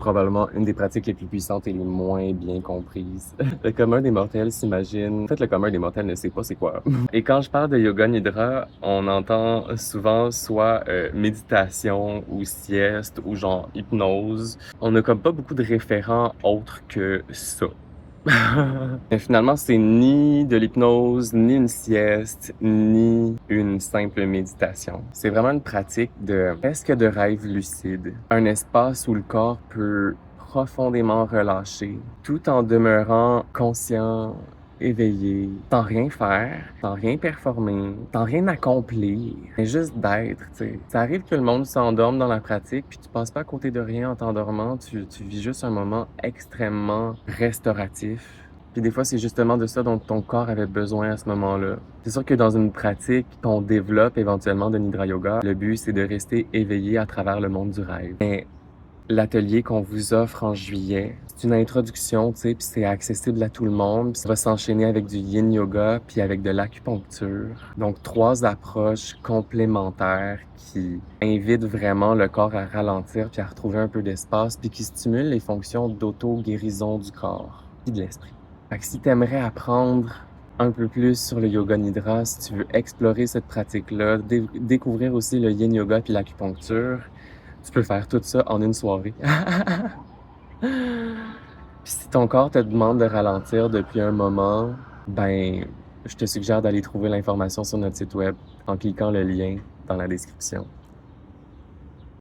probablement une des pratiques les plus puissantes et les moins bien comprises. Le commun des mortels s'imagine... En fait, le commun des mortels ne sait pas c'est quoi. Et quand je parle de yoga nidra, on entend souvent soit méditation ou sieste ou genre hypnose. On n'a comme pas beaucoup de référents autres que ça. Mais finalement, c'est ni de l'hypnose, ni une sieste, ni une simple méditation. C'est vraiment une pratique de presque de rêve lucide. Un espace où le corps peut profondément relâcher, tout en demeurant conscient, éveillé, sans rien faire, sans rien performer, sans rien accomplir, mais juste d'être, tu sais. Ça arrive que le monde s'endorme dans la pratique, puis tu passes pas à côté de rien en t'endormant, tu vis juste un moment extrêmement restauratif. Puis des fois, c'est justement de ça dont ton corps avait besoin à ce moment-là. C'est sûr que dans une pratique qu'on développe éventuellement de Nidra Yoga, le but, c'est de rester éveillé à travers le monde du rêve. Mais l'atelier qu'on vous offre en juillet, c'est une introduction, tu sais, puis c'est accessible à tout le monde. Puis ça va s'enchaîner avec du yin yoga, puis avec de l'acupuncture. Donc, 3 approches complémentaires qui invitent vraiment le corps à ralentir, puis à retrouver un peu d'espace, puis qui stimulent les fonctions d'auto-guérison du corps et de l'esprit. Fait que si t'aimerais apprendre un peu plus sur le yoga nidra, si tu veux explorer cette pratique-là, découvrir aussi le yin yoga puis l'acupuncture, tu peux faire tout ça en une soirée. Puis si ton corps te demande de ralentir depuis un moment, ben, je te suggère d'aller trouver l'information sur notre site web en cliquant le lien dans la description.